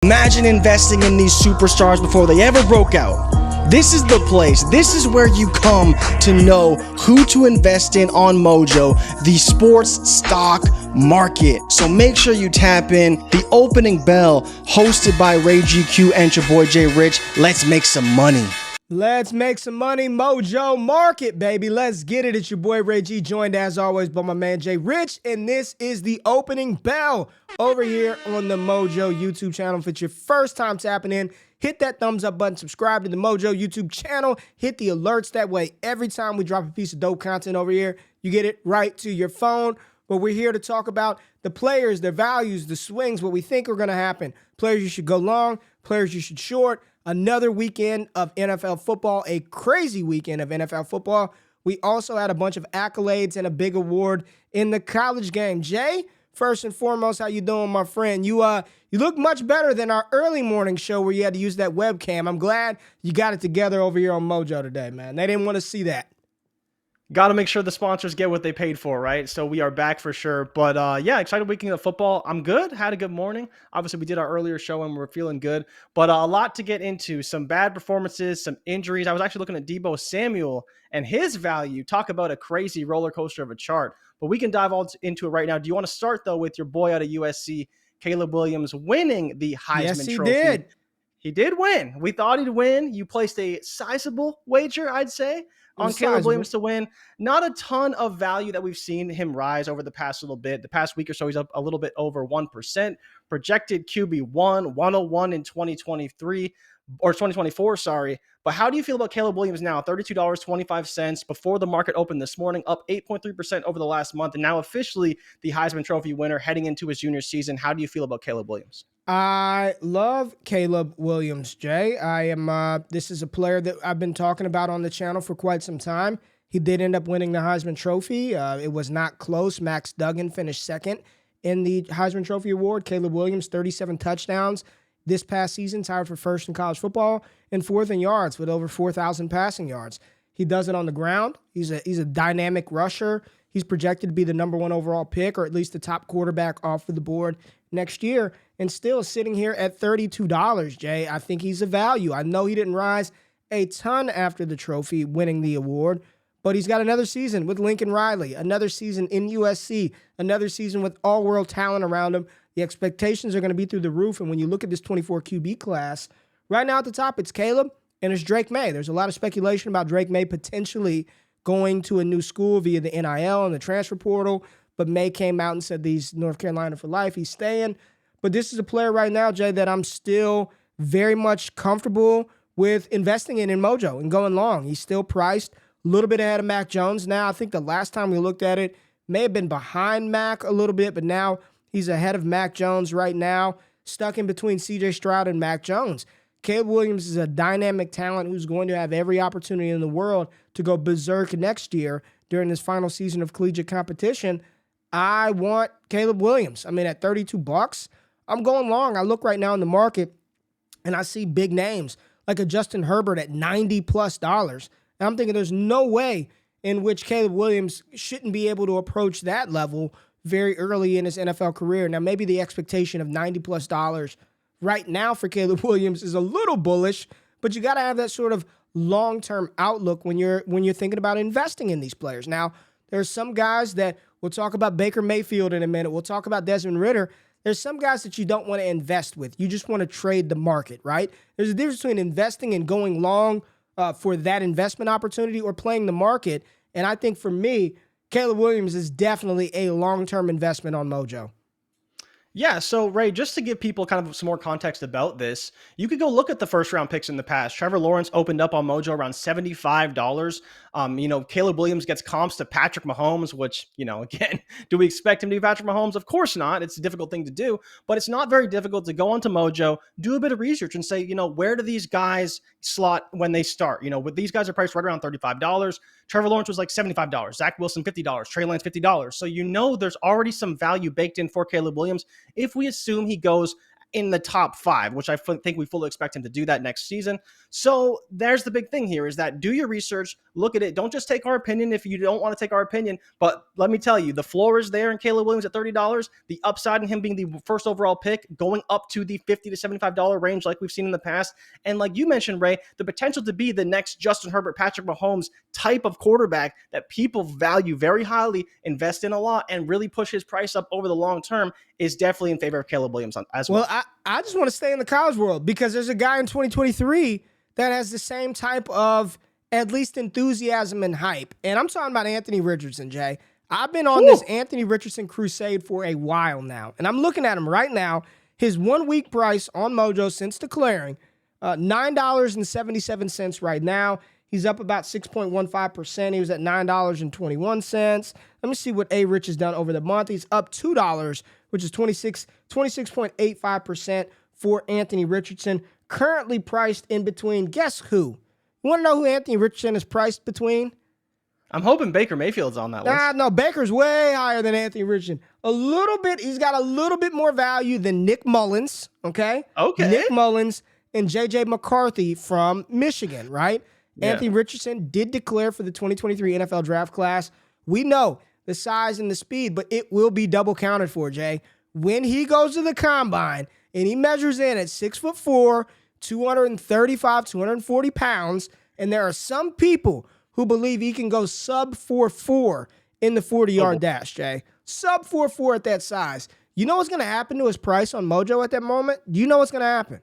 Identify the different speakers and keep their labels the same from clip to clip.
Speaker 1: Imagine investing in these superstars before they ever broke out. This is the place. This is where you come to know who to invest in on Mojo, the sports stock market. So make sure you tap in. The opening bell, hosted by Ray GQ and your boy Jay Rich. Let's make some money.
Speaker 2: Let's make some money, Mojo Market, baby. Let's get it. It's your boy Ray G, joined as always by my man Jay Rich, and this is the opening bell over here on the Mojo YouTube channel. If it's your first time tapping in, hit that thumbs up button, subscribe to the Mojo YouTube channel, hit the alerts. That way, every time we drop a piece of dope content over here, you get it right to your phone. But we're here to talk about the players, their values, the swings, what we think are going to happen. Players you should go long, players you should short. Another weekend of NFL football, a crazy weekend of NFL football. We also had a bunch of accolades and a big award in the college game. Jay, first and foremost, how you doing, my friend? You look much better than our early morning show where you had to use that webcam. I'm glad you got it together over here on Mojo today, man. They didn't want to see that.
Speaker 3: Got to make sure the sponsors get what they paid for, right? So we are back for sure. But yeah, excited weekend of football. I'm good. Had a good morning. Obviously, we did our earlier show and we're feeling good. But a lot to get into. Some bad performances, some injuries. I was actually looking at Deebo Samuel and his value. Talk about a crazy roller coaster of a chart. But we can dive all into it right now. Do you want to start, though, with your boy out of USC, Caleb Williams, winning the Heisman Trophy?
Speaker 2: Yes, he did.
Speaker 3: He did win. We thought he'd win. You placed a sizable wager, I'd say, on Caleb Williams to win. Not a ton of value that we've seen him rise over the past little bit. The past week or so, he's up a little bit over 1%. Projected QB1, 101 in 2023 or 2024, sorry. But how do you feel about Caleb Williams now? $32.25 before the market opened this morning, up 8.3% over the last month, and now officially the Heisman Trophy winner heading into his junior season. How do you feel about Caleb Williams?
Speaker 2: I love Caleb Williams, Jay. This is a player that I've been talking about on the channel for quite some time. He did end up winning the Heisman Trophy. It was not close. Max Duggan finished second in the Heisman Trophy award. Caleb Williams, 37 touchdowns this past season, tied for first in college football and fourth in yards with over 4,000 passing yards. He does it on the ground. He's a dynamic rusher. He's projected to be the number one overall pick, or at least the top quarterback off of the board next year, and still sitting here at $32, Jay. I think he's a value. I know he didn't rise a ton after the trophy, winning the award, but he's got another season with Lincoln Riley, another season in USC, another season with all-world talent around him. The expectations are going to be through the roof, and when you look at this 24 QB class, right now at the top, it's Caleb and it's Drake May. There's a lot of speculation about Drake May potentially going to a new school via the NIL and the transfer portal, but May came out and said he's North Carolina for life. He's staying. But this is a player right now, Jay, that I'm still very much comfortable with investing in Mojo and going long. He's still priced a little bit ahead of Mac Jones now. I think the last time we looked at it, may have been behind Mac a little bit, but now he's ahead of Mac Jones right now, stuck in between C.J. Stroud and Mac Jones. Caleb Williams is a dynamic talent who's going to have every opportunity in the world to go berserk next year during this final season of collegiate competition. I want Caleb Williams. I mean, at $32, I'm going long. I look right now in the market and I see big names like a Justin Herbert at $90+. And I'm thinking there's no way in which Caleb Williams shouldn't be able to approach that level very early in his NFL career. Now, maybe the expectation of $90+ right now for Caleb Williams is a little bullish, but you got to have that sort of long-term outlook when you're thinking about investing in these players. Now, there's some guys that we'll talk about Baker Mayfield in a minute. We'll talk about Desmond Ridder. There's some guys that you don't want to invest with. You just want to trade the market, right? There's a difference between investing and going long for that investment opportunity or playing the market. And I think for me, Caleb Williams is definitely a long-term investment on Mojo.
Speaker 3: Yeah, so Ray, just to give people kind of some more context about this, you could go look at the first round picks in the past. Trevor Lawrence opened up on Mojo around $75. Caleb Williams gets comps to Patrick Mahomes, which, again, do we expect him to be Patrick Mahomes? Of course not. It's a difficult thing to do, but it's not very difficult to go onto Mojo, do a bit of research and say, where do these guys slot when they start? With these guys are priced right around $35. Trevor Lawrence was like $75. Zach Wilson, $50. Trey Lance, $50. So there's already some value baked in for Caleb Williams if we assume he goes in the top 5, which I think we fully expect him to do that next season. So there's the big thing here is that do your research, look at it. Don't just take our opinion if you don't want to take our opinion. But let me tell you, the floor is there in Caleb Williams at $30. The upside in him being the first overall pick going up to the $50 to $75 range like we've seen in the past. And like you mentioned, Ray, the potential to be the next Justin Herbert, Patrick Mahomes type of quarterback that people value very highly, invest in a lot, and really push his price up over the long term is definitely in favor of Caleb Williams as well.
Speaker 2: Well, I just want to stay in the college world because there's a guy in 2023 that has the same type of at least enthusiasm and hype. And I'm talking about Anthony Richardson, Jay. I've been on this Anthony Richardson crusade for a while now. And I'm looking at him right now. His 1 week price on Mojo since declaring, $9.77 right now. He's up about 6.15%. He was at $9.21. Let me see what A-Rich has done over the month. He's up $2, which is 26.85% for Anthony Richardson. Currently priced in between, guess who? You want to know who Anthony Richardson is priced between?
Speaker 3: I'm hoping Baker Mayfield's on that list.
Speaker 2: No, Baker's way higher than Anthony Richardson. A little bit. He's got a little bit more value than Nick Mullins, okay? Nick Mullins and J.J. McCarthy from Michigan, right? Yeah. Anthony Richardson did declare for the 2023 NFL draft class. We know the size and the speed, but it will be double counted for, Jay. When he goes to the combine and he measures in at 6'4", 235, 240 pounds, and there are some people who believe he can go sub 4.4 in the 40-yard dash, Jay. Sub 4.4 at that size. You know what's going to happen to his price on Mojo at that moment? Do you know what's going to happen?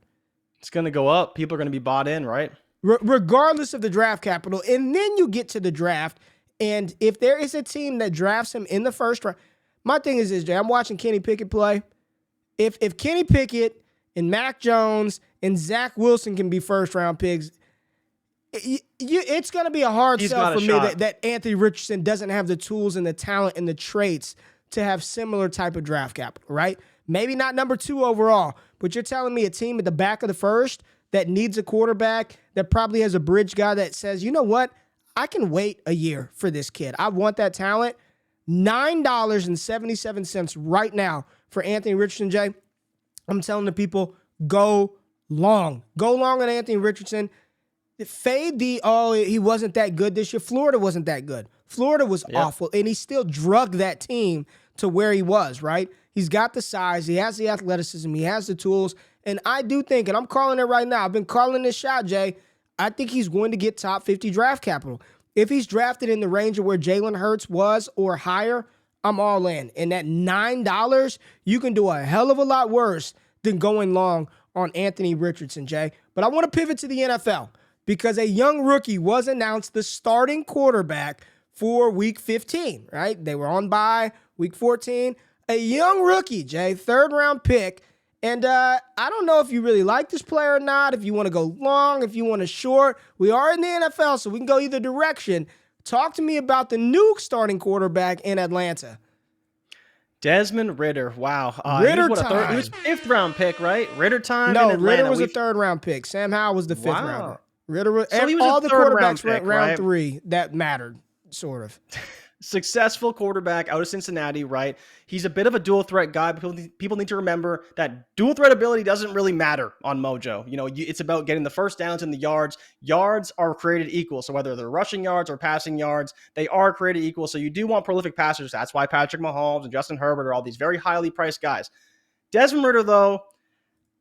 Speaker 3: It's going to go up. People are going to be bought in, right?
Speaker 2: Regardless of the draft capital. And then you get to the draft, and if there is a team that drafts him in the first round, my thing is this, Jay. I'm watching Kenny Pickett play. If Kenny Pickett and Mac Jones and Zach Wilson can be first-round picks, it's going to be a hard sell for me that Anthony Richardson doesn't have the tools and the talent and the traits to have similar type of draft capital, right? Maybe not number 2 overall, but you're telling me a team at the back of the first that needs a quarterback, that probably has a bridge guy that says, you know what, I can wait a year for this kid. I want that talent. $9.77 right now for Anthony Richardson, Jay. I'm telling the people, go long. Go long on Anthony Richardson. Fade he wasn't that good this year. Florida wasn't that good. Florida was awful, and he still drugged that team to where he was, right? He's got the size. He has the athleticism. He has the tools. And I do think, and I'm calling it right now, I've been calling this shot, Jay, I think he's going to get top 50 draft capital. If he's drafted in the range of where Jalen Hurts was or higher, I'm all in. And at $9, you can do a hell of a lot worse than going long on Anthony Richardson, Jay. But I want to pivot to the NFL because a young rookie was announced the starting quarterback for Week 15, right? They were on bye Week 14. A young rookie, Jay, 3rd-round pick. And I don't know if you really like this player or not, if you want to go long, if you want to short. We are in the NFL, so we can go either direction. Talk to me about the new starting quarterback in Atlanta.
Speaker 3: Desmond Ridder. Wow.
Speaker 2: Ridder time.
Speaker 3: He was 5th-round pick, right? Ridder time
Speaker 2: No,
Speaker 3: in Atlanta.
Speaker 2: Ridder was a 3rd-round pick. Sam Howell was the 5th rounder. Ridder was,
Speaker 3: so he was
Speaker 2: all the quarterbacks
Speaker 3: pick,
Speaker 2: went round 3 that mattered, sort of.
Speaker 3: Successful quarterback out of Cincinnati, right? He's a bit of a dual threat guy. People need to remember that dual threat ability doesn't really matter on Mojo. You know, it's about getting the first downs and the yards. Yards are created equal. So whether they're rushing yards or passing yards, they are created equal. So you do want prolific passers. That's why Patrick Mahomes and Justin Herbert are all these very highly priced guys. Desmond Ridder, though,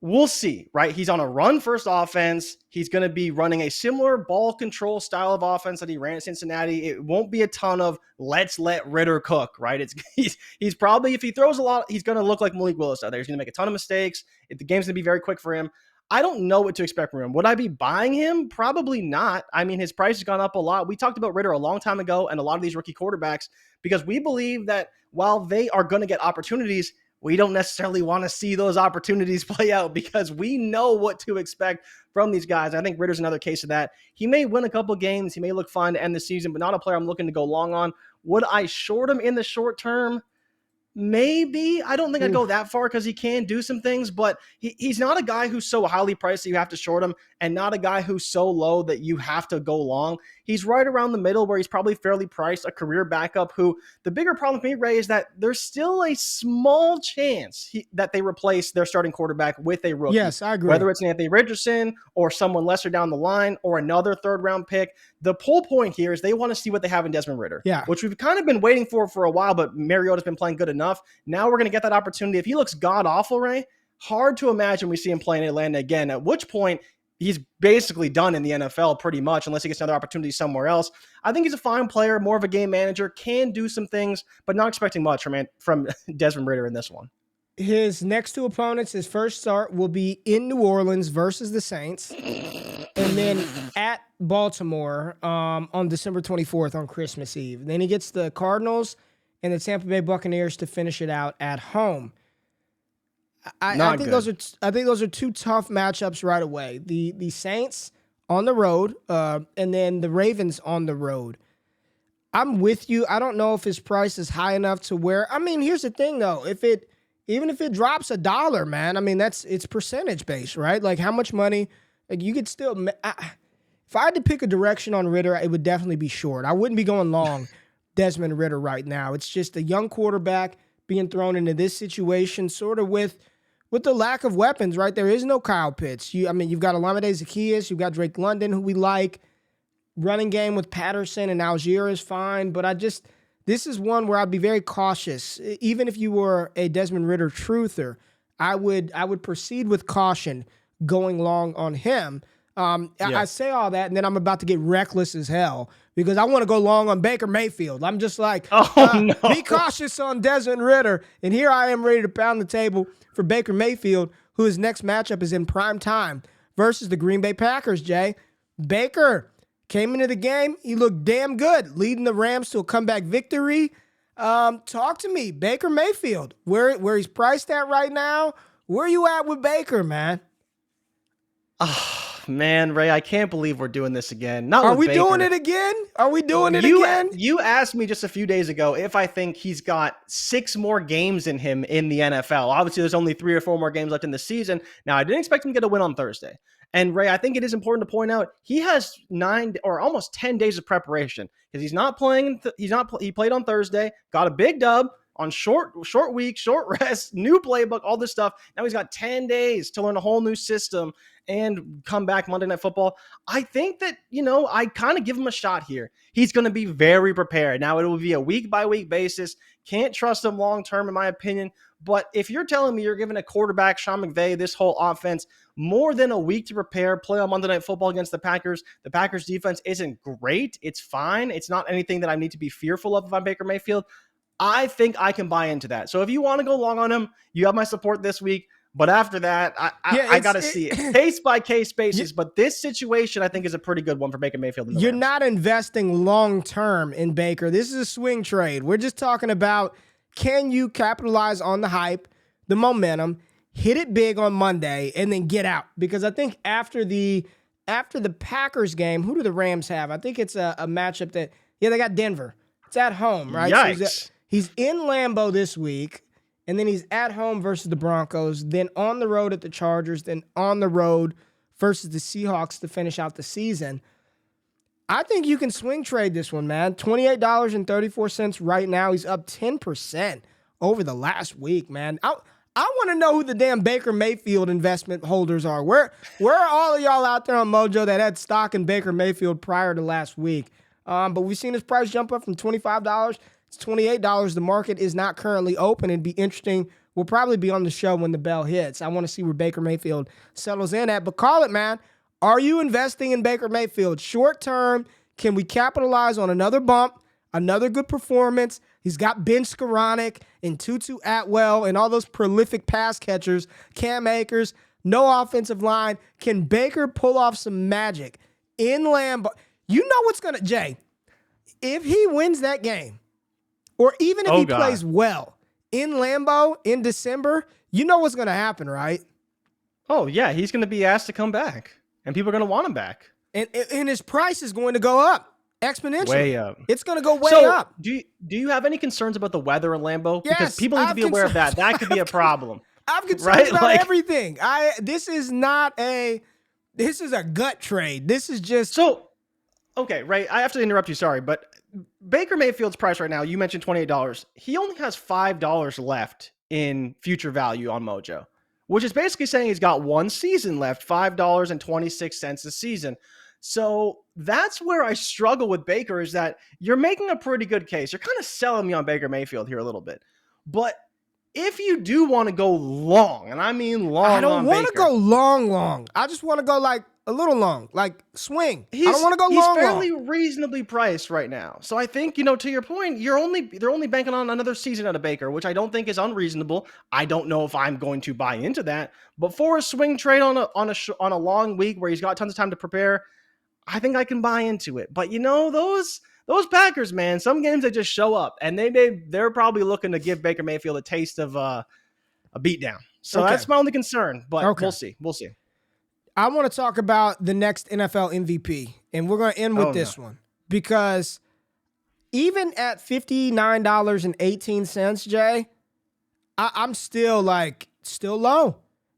Speaker 3: we'll see, right? He's on a run-first offense. He's going to be running a similar ball control style of offense that he ran at Cincinnati. It won't be a ton of let's let Ridder cook, right? He's probably, if he throws a lot, he's going to look like Malik Willis out there. He's going to make a ton of mistakes. The game's going to be very quick for him. I don't know what to expect from him. Would I be buying him? Probably not. I mean, his price has gone up a lot. We talked about Ridder a long time ago and a lot of these rookie quarterbacks because we believe that while they are going to get opportunities, we don't necessarily want to see those opportunities play out because we know what to expect from these guys. I think Ridder's another case of that. He may win a couple games. He may look fine to end the season, but not a player I'm looking to go long on. Would I short him in the short term? Maybe. I don't think I'd go that far because he can do some things, but he's not a guy who's so highly priced that you have to short him and not a guy who's so low that you have to go long. he's right around the middle where he's probably fairly priced, a career backup who the bigger problem with me, Ray, is that there's still a small chance that they replace their starting quarterback with a rookie.
Speaker 2: Yes, I agree.
Speaker 3: Whether it's Anthony Richardson or someone lesser down the line or another third-round pick. The whole point here is they want to see what they have in Desmond Ridder, which we've kind of been waiting for a while, but Mariota's been playing good enough. Now we're going to get that opportunity. If he looks god-awful, Ray, hard to imagine we see him play in Atlanta again, at which point he's basically done in the NFL pretty much, unless he gets another opportunity somewhere else. I think he's a fine player, more of a game manager, can do some things, but not expecting much from Desmond Ridder in this one.
Speaker 2: His next two opponents, his first start will be in New Orleans versus the Saints, and then at Baltimore on December 24th on Christmas Eve. Then he gets the Cardinals and the Tampa Bay Buccaneers to finish it out at home. I think those are two tough matchups right away. The Saints on the road, and then the Ravens on the road. I'm with you. I don't know if his price is high enough to where. I mean, here's the thing though. Even if it drops $1, man, I mean it's percentage based, right? Like how much money? Like you could still. If I had to pick a direction on Ridder, it would definitely be short. I wouldn't be going long Desmond Ridder right now. It's just a young quarterback being thrown into this situation, sort of with the lack of weapons, right? There is no Kyle Pitts. You've got Olamide Zaccheaus, you've got Drake London, who we like. Running game with Patterson and Algier is fine, but this is one where I'd be very cautious. Even if you were a Desmond Ridder truther, I would proceed with caution going long on him. I say all that, and then I'm about to get reckless as hell because I want to go long on Baker Mayfield. I'm just like, no. Be cautious on Desmond Ridder. And here I am ready to pound the table for Baker Mayfield, who his next matchup is in prime time versus the Green Bay Packers, Jay. Baker came into the game. He looked damn good, leading the Rams to a comeback victory. Talk to me, Baker Mayfield, where he's priced at right now. Where you at with Baker, man?
Speaker 3: Man, Ray, I can't believe we're doing this again.
Speaker 2: Are we doing it again? You
Speaker 3: asked me just a few days ago if I think he's got 6 more games in him in the NFL. Obviously, there's only 3 or 4 more games left in the season. Now, I didn't expect him to get a win on Thursday. And Ray, I think it is important to point out he has 9 or almost 10 days of preparation because he's not playing. He played on Thursday, got a big dub on short week, short rest, new playbook, all this stuff. Now he's got 10 days to learn a whole new system and come back Monday Night Football. I think that, I kind of give him a shot here. He's going to be very prepared. Now it will be a week-by-week basis. Can't trust him long-term, in my opinion. But if you're telling me you're giving a quarterback, Sean McVay, this whole offense, more than a week to prepare, play on Monday Night Football against the Packers defense isn't great. It's fine. It's not anything that I need to be fearful of if I'm Baker Mayfield. I think I can buy into that. So if you want to go long on him, you have my support this week. But after that, I got to see it. Case-by-case basis. But this situation, I think, is a pretty good one for Baker Mayfield.
Speaker 2: You're not investing long-term in Baker. This is a swing trade. We're just talking about, can you capitalize on the hype, the momentum, hit it big on Monday, and then get out? Because I think after the Packers game, who do the Rams have? I think it's a matchup that, they got Denver. It's at home, right?
Speaker 3: Yikes.
Speaker 2: So he's in Lambeau this week. And then he's at home versus the Broncos, then on the road at the Chargers, then on the road versus the Seahawks to finish out the season. I think you can swing trade this one, man. $28.34 right now. He's up 10% over the last week, man. I want to know who the damn Baker Mayfield investment holders are. Where are all of y'all out there on Mojo that had stock in Baker Mayfield prior to last week? But we've seen his price jump up from $25. It's $28. The market is not currently open. It'd be interesting. We'll probably be on the show when the bell hits. I want to see where Baker Mayfield settles in at. But call it, man. Are you investing in Baker Mayfield? Short term, can we capitalize on another bump, another good performance? He's got Ben Skoranek and Tutu Atwell and all those prolific pass catchers, Cam Akers, no offensive line. Can Baker pull off some magic in Lambeau? You know what's going to, Jay, if he wins that game, or even if plays well in Lambeau in December, you know what's going to happen, right?
Speaker 3: Oh, yeah. He's going to be asked to come back, and people are going to want him back.
Speaker 2: And his price is going to go up exponentially.
Speaker 3: Way up.
Speaker 2: It's going to go way up.
Speaker 3: Do you have any concerns about the weather in Lambeau?
Speaker 2: Yes,
Speaker 3: because people need to be aware of that. That could be a problem.
Speaker 2: I've concerns about everything. This is a gut trade. This is just...
Speaker 3: So... Okay, right. I have to interrupt you. Sorry, but Baker Mayfield's price right now, you mentioned $28. He only has $5 left in future value on Mojo, which is basically saying he's got one season left, $5.26 a season. So that's where I struggle with Baker, is that you're making a pretty good case. You're kind of selling me on Baker Mayfield here a little bit. But if you do want to go long, and I mean long,
Speaker 2: I don't want to
Speaker 3: Baker,
Speaker 2: go long. I just want to go like a little long, like swing. I don't want to go
Speaker 3: he's
Speaker 2: long.
Speaker 3: fairly reasonably priced right now. So I think, to your point, they're only banking on another season out of Baker, which I don't think is unreasonable. I don't know if I'm going to buy into that, but for a swing trade on a long week where he's got tons of time to prepare, I think I can buy into it. But those Packers, man, some games they just show up, and they're probably looking to give Baker Mayfield a taste of a beatdown. So that's my only concern. But we'll see.
Speaker 2: I want to talk about the next NFL MVP, and we're going to end with this one, because even at $59.18, Jay, I'm still low.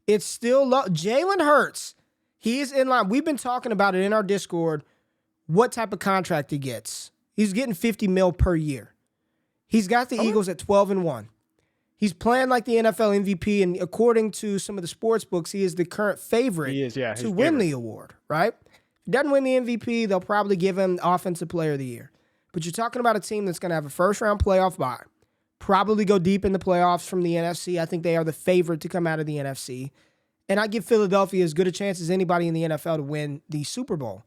Speaker 2: It's still low. Jalen Hurts, he is in line. We've been talking about it in our Discord, what type of contract he gets. He's getting $50 million per year. He's got the Eagles at 12-1. He's playing like the NFL MVP, and according to some of the sports books, he is the current favorite to win the award, right? If he doesn't win the MVP, they'll probably give him Offensive Player of the Year. But you're talking about a team that's going to have a first-round playoff bye, probably go deep in the playoffs from the NFC. I think they are the favorite to come out of the NFC. And I give Philadelphia as good a chance as anybody in the NFL to win the Super Bowl.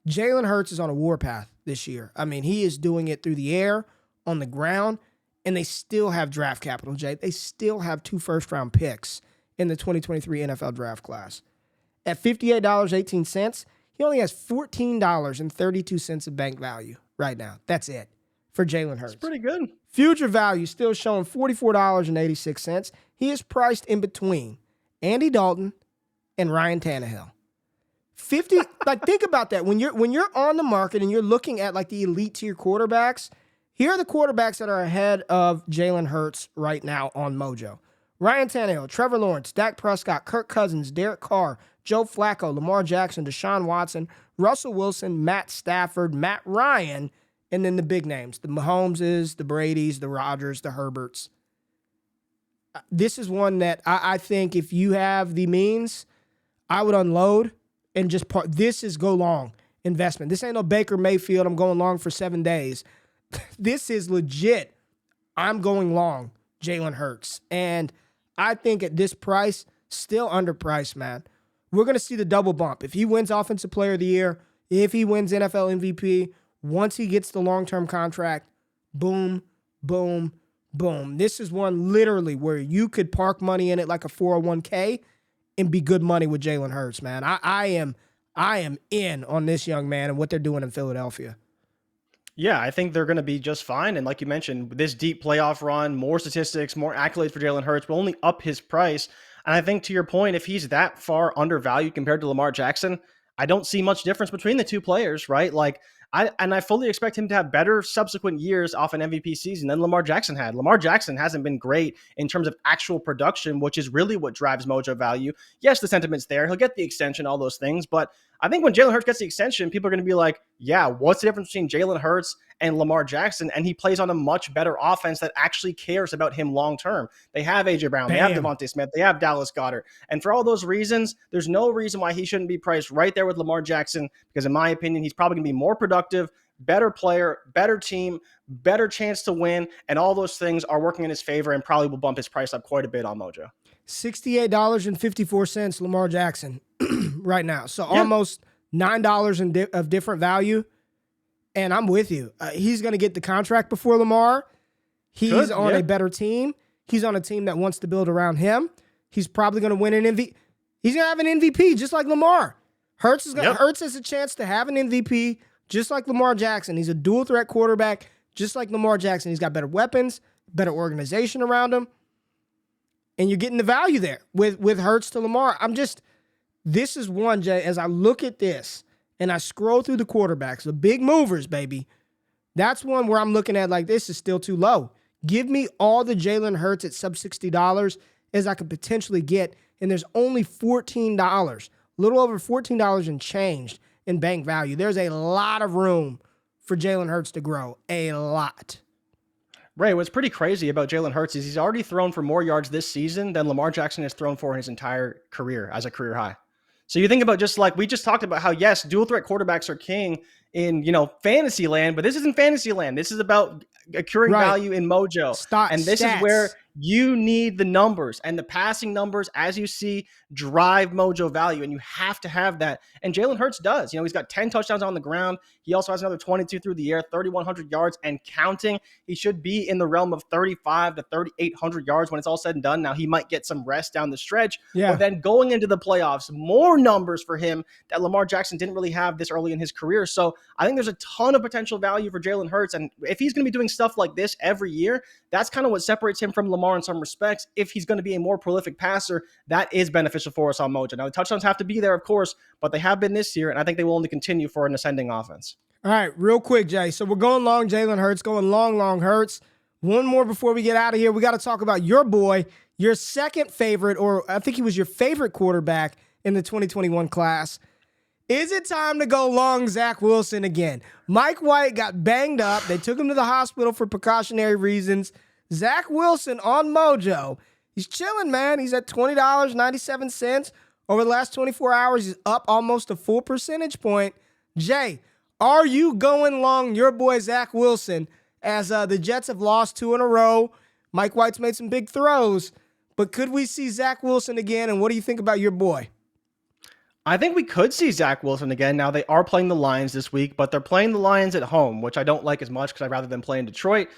Speaker 2: Jalen Hurts is on a warpath this year. I mean, he is doing it through the air, on the ground, and they still have draft capital, Jay. They still have 2 first-round picks in the 2023 NFL draft class. At $58.18, he only has $14.32 of bank value right now. That's it for Jalen Hurts.
Speaker 3: That's pretty good.
Speaker 2: Future value still showing $44.86. He is priced in between Andy Dalton and Ryan Tannehill. Think about that. When you're on the market and you're looking at like the elite tier quarterbacks, here are the quarterbacks that are ahead of Jalen Hurts right now on Mojo. Ryan Tannehill, Trevor Lawrence, Dak Prescott, Kirk Cousins, Derek Carr, Joe Flacco, Lamar Jackson, Deshaun Watson, Russell Wilson, Matt Stafford, Matt Ryan, and then the big names, the Mahomeses, the Bradys, the Rodgers, the Herberts. This is one that I think if you have the means, I would unload and just this is go long investment. This ain't no Baker Mayfield, I'm going long for 7 days. This is legit. I'm going long, Jalen Hurts. And I think at this price, still underpriced, man. We're going to see the double bump. If he wins Offensive Player of the Year, if he wins NFL MVP, once he gets the long-term contract, boom, boom, boom. This is one literally where you could park money in it like a 401k and be good money with Jalen Hurts, man. I am in on this young man and what they're doing in Philadelphia.
Speaker 3: Yeah, I think they're going to be just fine. And like you mentioned, this deep playoff run, more statistics, more accolades for Jalen Hurts will only up his price. And I think to your point, if he's that far undervalued compared to Lamar Jackson, I don't see much difference between the two players, right? I fully expect him to have better subsequent years off an MVP season than Lamar Jackson had. Lamar Jackson hasn't been great in terms of actual production, which is really what drives Mojo value. Yes, the sentiment's there. He'll get the extension, all those things. But I think when Jalen Hurts gets the extension, people are going to be like, yeah, what's the difference between Jalen Hurts and Lamar Jackson? And he plays on a much better offense that actually cares about him long-term. They have A.J. Brown. They have Devontae Smith. They have Dallas Goedert. And for all those reasons, there's no reason why he shouldn't be priced right there with Lamar Jackson, because in my opinion, he's probably going to be more productive, better player, better team, better chance to win, and all those things are working in his favor and probably will bump his price up quite a bit on Mojo.
Speaker 2: $68.54 Lamar Jackson right now. So almost $9 of different value. And I'm with you. He's going to get the contract before Lamar. He's on a better team. He's on a team that wants to build around him. He's probably going to win an MVP. He's going to have an MVP just like Lamar. Hurts has a chance to have an MVP just like Lamar Jackson. He's a dual threat quarterback just like Lamar Jackson. He's got better weapons, better organization around him. And you're getting the value there with Hurts to Lamar. This is one, Jay, as I look at this and I scroll through the quarterbacks, the big movers, baby, that's one where I'm looking at like, this is still too low. Give me all the Jalen Hurts at sub $60 as I could potentially get, and there's only $14, a little over $14 and changed in bank value. There's a lot of room for Jalen Hurts to grow. A lot.
Speaker 3: Ray, what's pretty crazy about Jalen Hurts is he's already thrown for more yards this season than Lamar Jackson has thrown for in his entire career as a career high. So you think about just like we just talked about how, yes, dual threat quarterbacks are king in, fantasy land, but this isn't fantasy land. This is about accruing value in mojo. This is where you need the numbers, and the passing numbers, as you see, drive mojo value, and you have to have that. And Jalen Hurts does. He's got 10 touchdowns on the ground. He also has another 22 through the air, 3,100 yards and counting. He should be in the realm of 35 to 3,800 yards when it's all said and done. Now, he might get some rest down the stretch, but then going into the playoffs, more numbers for him that Lamar Jackson didn't really have this early in his career. So I think there's a ton of potential value for Jalen Hurts, and if he's going to be doing stuff like this every year, that's kind of what separates him from Lamar in some respects. If he's going to be a more prolific passer, that is beneficial for us on mojo. Now, the touchdowns have to be there, of course, but they have been this year, and I think they will only continue for an ascending offense.
Speaker 2: All right, real quick, Jay. So we're going long Jalen Hurts, going long Hurts. One more before we get out of here. We got to talk about your boy, your second favorite, or I think he was your favorite quarterback in the 2021 class. Is it time to go long Zach Wilson again? Mike White got banged up. They took him to the hospital for precautionary reasons. Zach Wilson on mojo. He's chilling, man. He's at $20.97. Over the last 24 hours, he's up almost a full percentage point. Jay, are you going long your boy Zach Wilson as the Jets have lost 2 in a row? Mike White's made some big throws, but could we see Zach Wilson again? And what do you think about your boy?
Speaker 3: I think we could see Zach Wilson again. Now, they are playing the Lions this week, but they're playing the Lions at home, which I don't like as much because I'd rather them play in Detroit.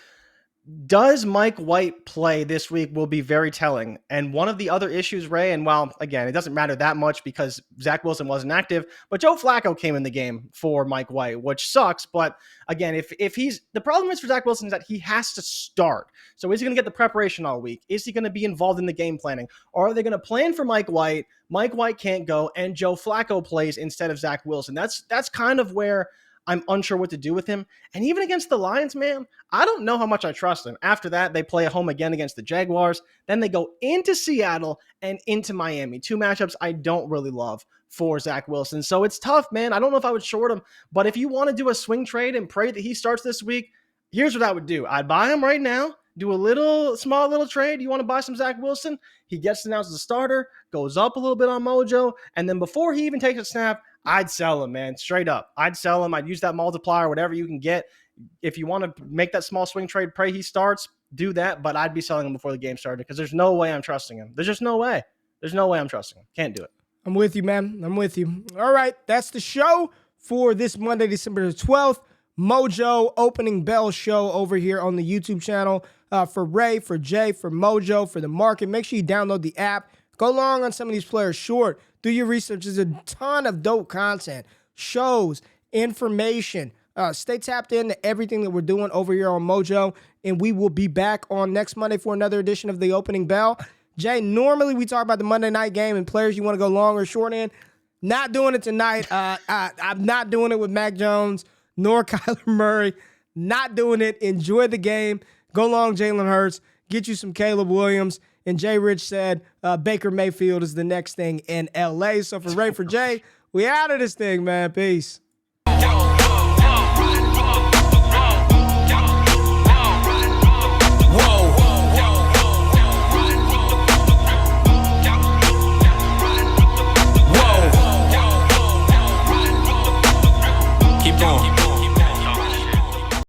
Speaker 3: Does Mike White play this week will be very telling. And one of the other issues, Ray, and while, again, it doesn't matter that much because Zach Wilson wasn't active, but Joe Flacco came in the game for Mike White, which sucks. But again, if he's, the problem is for Zach Wilson is that he has to start. So is he going to get the preparation all week? Is he going to be involved in the game planning? Or are they going to plan for Mike White? Mike White can't go and Joe Flacco plays instead of Zach Wilson. That's kind of where I'm unsure what to do with him. And even against the Lions, man, I don't know how much I trust him. After that, they play at home again against the Jaguars. Then they go into Seattle and into Miami. 2 matchups I don't really love for Zach Wilson. So it's tough, man. I don't know if I would short him. But if you want to do a swing trade and pray that he starts this week, here's what I would do. I'd buy him right now. Do a small little trade. You want to buy some Zach Wilson? He gets announced as a starter, goes up a little bit on mojo, and then before he even takes a snap, I'd sell him, man. Straight up. I'd sell him. I'd use that multiplier, whatever you can get. If you want to make that small swing trade, pray he starts, do that, but I'd be selling him before the game started because there's no way I'm trusting him. There's just no way. There's no way I'm trusting him. Can't do it.
Speaker 2: I'm with you, man. I'm with you. All right, that's the show for this Monday, December the 12th. Mojo opening bell show over here on the YouTube channel. For Ray, for Jay, for Mojo, for the market. Make sure you download the app. Go long on some of these players. Short. Do your research. There's a ton of dope content, shows, information. Stay tapped into everything that we're doing over here on Mojo, and we will be back on next Monday for another edition of the Opening Bell. Jay, normally we talk about the Monday night game and players you want to go long or short in. Not doing it tonight. I'm not doing it with Mac Jones nor Kyler Murray. Not doing it. Enjoy the game. Go long Jalen Hurts. Get you some Caleb Williams. And Jay Rich said Baker Mayfield is the next thing in L.A. So for Ray, for Jay, we out of this thing, man. Peace.